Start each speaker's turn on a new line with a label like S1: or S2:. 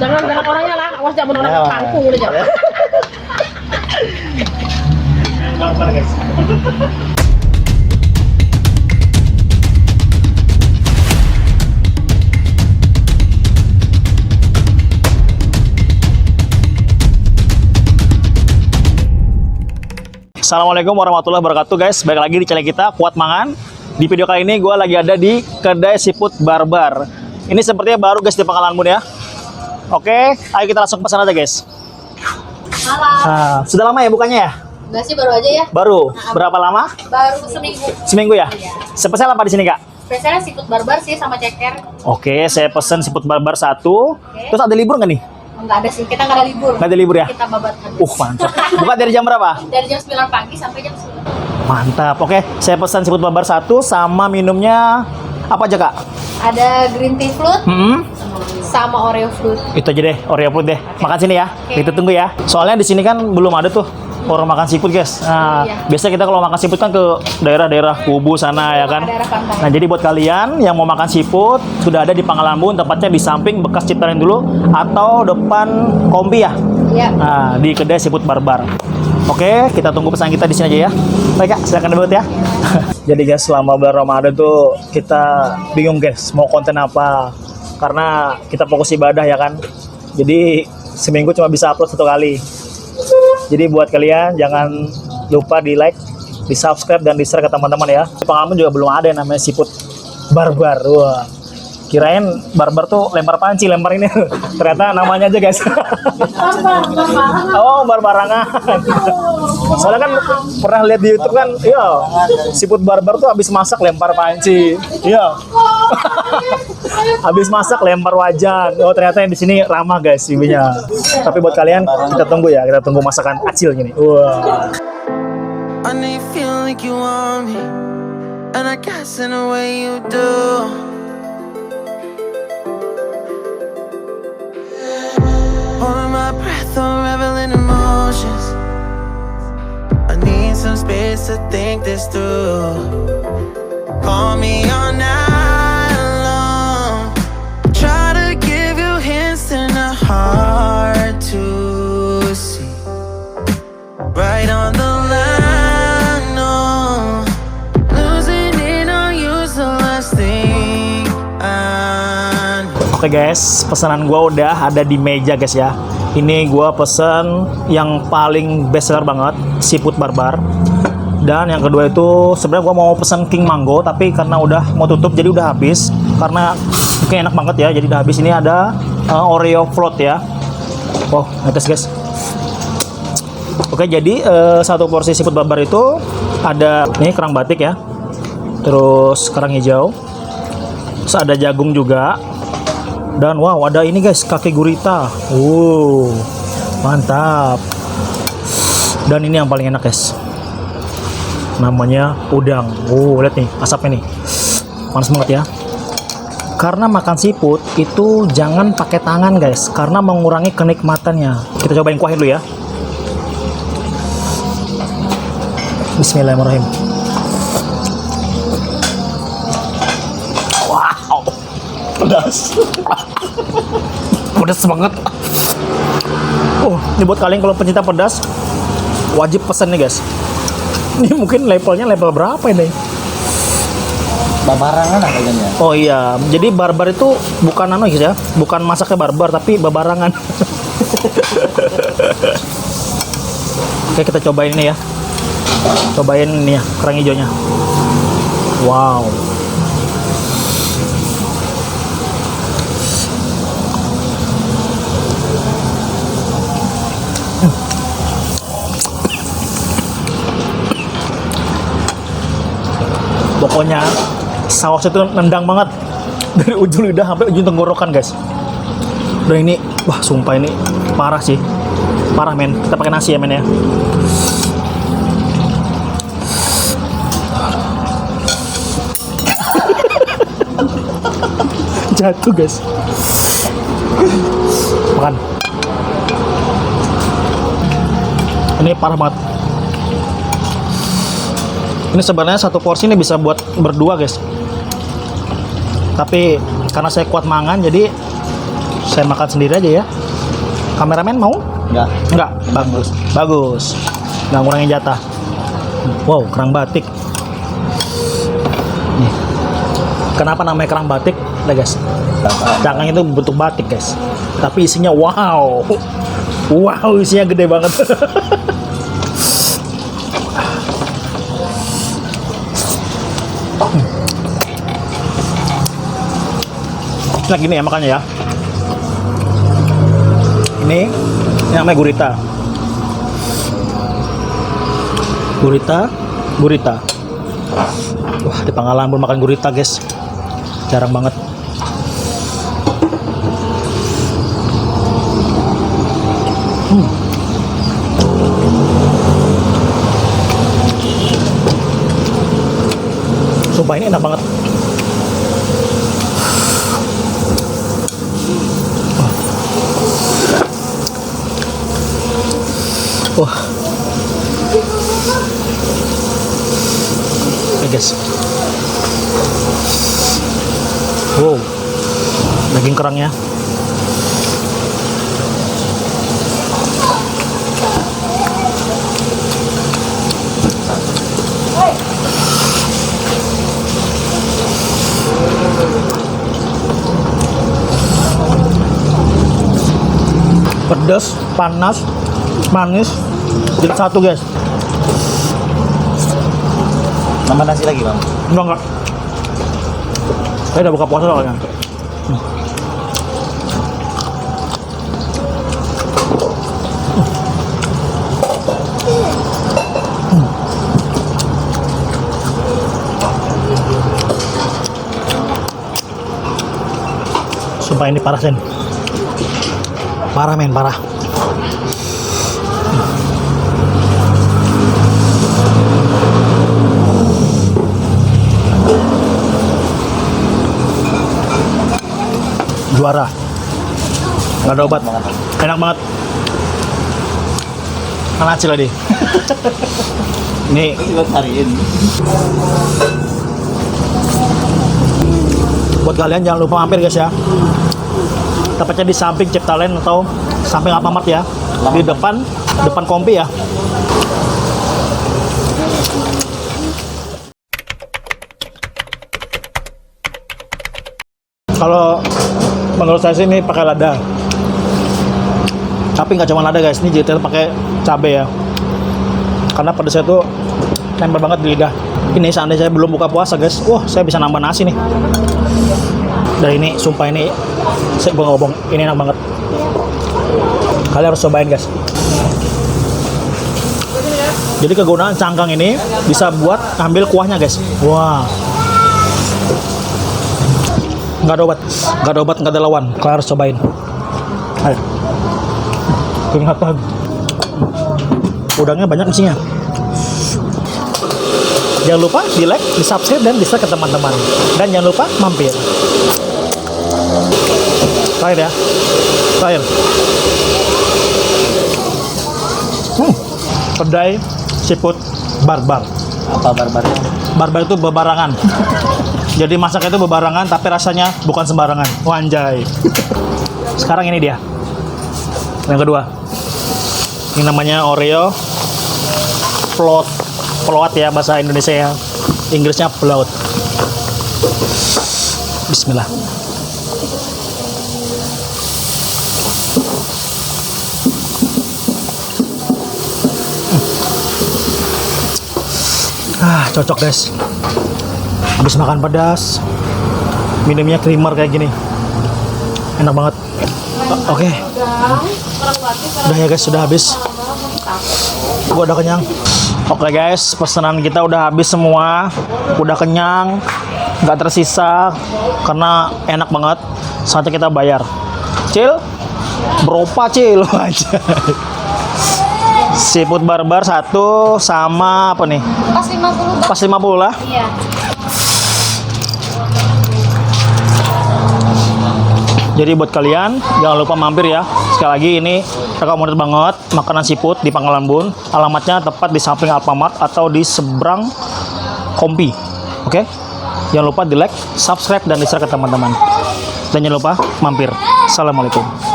S1: Jangan orangnya lah, awas jangan orang kampung udah jangan.
S2: Barbar guys. Assalamualaikum warahmatullahi wabarakatuh guys. Balik lagi di channel kita Kuat Mangan. Di video kali ini gue lagi ada di kedai seafood Barbar. Ini sepertinya baru guys di Pangkalan Bun ya. Oke, ayo kita langsung pesan aja guys. Nah, sudah lama ya bukannya ya?
S3: Enggak sih, baru aja ya.
S2: Baru? Berapa lama?
S3: Baru seminggu.
S2: Seminggu ya?
S3: Iya.
S2: Spesial apa di sini kak?
S3: Spesialnya seafood Barbar sih sama ceker.
S2: Oke, saya pesen seafood Barbar 1. Terus ada libur nggak nih?
S3: Enggak ada sih, kita nggak ada libur.
S2: Nggak ada libur ya?
S3: Kita babat aja.
S2: Mantap. Buka dari jam berapa?
S3: Dari jam 9 pagi sampai jam 9.
S2: Mantap. Oke, saya pesan seafood Barbar 1 sama minumnya apa aja kak?
S3: Ada green tea float sama Oreo float.
S2: Itu aja deh, Oreo Food deh. Makan sini ya.
S3: Oke.
S2: Kita tunggu ya. Soalnya di sini kan belum ada tuh orang makan seafood, guys. Nah,
S3: Iya.
S2: biasa kita kalau makan seafood kan ke daerah-daerah Kubu sana ya kan.
S3: Daerah pantai.
S2: Nah, jadi buat kalian yang mau makan seafood sudah ada di Pangkalan Bun, tepatnya di samping bekas Ciptaran dulu atau depan Kombi ya.
S3: Iya.
S2: Nah, di kedai seafood Barbar. Oke, kita tunggu pesan kita di sini aja ya. Baik kak, silakan debut ya. Jadi guys, selama bulan Ramadan tuh kita bingung guys mau konten apa. Karena kita fokus ibadah ya kan. Jadi seminggu cuma bisa upload 1 kali. Jadi buat kalian jangan lupa di like, di subscribe dan di share ke teman-teman ya. Di Pangkalan juga belum ada yang namanya seafood Barbar. Wah, kirain Barbar tuh lempar panci, lempar ini. Ternyata namanya aja guys. Oh, barbarangan. Soalnya kan pernah lihat di YouTube kan, iya, seafood Barbar tuh habis masak lempar panci. Iya. Habis masak lempar wajan. Oh, ternyata yang di sini ramah guys ibunya. Tapi buat kalian kita tunggu ya, kita tunggu masakan Acil gini. Wah.
S4: I know you feel like you want me, and I guess in a way you do. Holding my breath, unraveling emotions. I need some space to think this through. Call me all night long. Try to give you hints and a hard to see. Right on the line, no. Losing it on you's the last thing I know.
S2: Oke guys, pesanan gua udah ada di meja guys ya. Ini gua pesen yang paling best seller banget, seafood Barbar. Dan yang kedua itu sebenarnya gua mau pesen King Mango, tapi karena udah mau tutup jadi udah habis. Karena mungkin enak banget ya, jadi udah habis. Ini ada Oreo float ya. Wow, netes guys. Oke, jadi satu porsi seafood Barbar itu ada ini kerang batik ya, terus kerang hijau, terus ada jagung juga, dan wow ada ini guys kaki gurita. Mantap. Dan ini yang paling enak guys, namanya udang. Lihat nih asapnya nih, panas banget ya. Karena makan seafood itu jangan pakai tangan guys, karena mengurangi kenikmatannya. Kita cobain kuahnya dulu ya. Bismillahirrahmanirrahim. Wow, pedas. Pedas banget. Ini buat kalian kalau pencinta pedas wajib pesen nih guys. Ini mungkin levelnya level berapa ini?
S5: Babarangan kayaknya.
S2: Oh iya, jadi Barbar itu bukan anu guys ya, bukan masaknya Barbar tapi babarangan. Oke, kita cobain ini ya. Cobain ini ya, kerang hijaunya. Wow. Pokoknya saus itu nendang banget dari ujung lidah sampai ujung tenggorokan guys. Dan ini, wah sumpah ini parah sih, parah men. Kita pakai nasi ya men ya. Jatuh guys. Makan. Ini parah banget. Ini sebenarnya satu porsi ini bisa buat berdua guys. Tapi karena saya kuat mangan jadi saya makan sendiri aja ya. Kameramen mau? Enggak. Bagus. Nggak ngurangin jatah. Wow, kerang batik. Nih. Kenapa namanya kerang batik? Nah guys, cangkang itu bentuk batik guys. Tapi isinya wow, isinya gede banget. Nah gini ya makannya ya. Ini namanya gurita. Gurita. Wah, di Pangalan pun makan gurita guys. Jarang banget. Sumpah ini enak banget. Wah. Oke guys. Wow. Daging kerangnya. Pedas, panas, manis, jadi satu guys.
S5: Tambah nasi lagi bang?
S2: Enggak. Saya udah buka puasa soalnya. Sumpah ini parah Sen. Parah men, parah. Juara. Nggak ada obat. Enak banget. Kan acil tadi. Ini
S5: hariin.
S2: buat kalian jangan lupa mampir guys ya. Tepatnya di samping Ciptalent atau samping Alfamart ya. Di depan Kompi ya. Kalau menurut saya sih ini pakai lada. Tapi nggak cuma lada guys, ini juga pakai cabai ya. Karena pedasnya tuh nempel banget di lidah. Ini seandainya saya belum buka puasa guys, wah saya bisa nambah nasi nih. Dan ini sumpah ini saya ngomong ini enak banget. Kalian harus cobain guys. Jadi kegunaan cangkang ini bisa buat ambil kuahnya guys. Wah. Nggak ada obat, nggak ada lawan. Kalian harus cobain. Ayo. Kelihatan. Udangnya banyak isinya. Jangan lupa di like, di subscribe, dan di share ke teman-teman. Dan jangan lupa mampir. Terakhir ya. Terakhir. Kedai seafood barbar.
S5: Apa barbarnya?
S2: Barbar itu bebarangan. Jadi masaknya itu bebarangan tapi rasanya bukan sembarangan. Wanjay. Sekarang ini dia. Yang kedua. Ini namanya Oreo float ya bahasa Indonesia ya. Inggrisnya float. Bismillah. Cocok guys. Habis makan pedas, minumnya creamer kayak gini, enak banget. Oke. Udah ya guys, sudah habis. Gua udah kenyang. Oke guys, pesanan kita udah habis semua. Udah kenyang, nggak tersisa karena enak banget. Saatnya kita bayar. Cil, berapa Cil? Aja. Seafood barbar satu sama apa nih?
S3: Pas 50.
S2: Pas 50 lah.
S3: Iya.
S2: Jadi buat kalian jangan lupa mampir ya. Sekali lagi ini rekomendasi banget makanan seafood di Pangalan Bun. Alamatnya tepat di samping Alfamart atau di seberang Kompi. Oke? Jangan lupa di like, subscribe, dan di share ke teman-teman. Dan jangan lupa mampir. Assalamualaikum.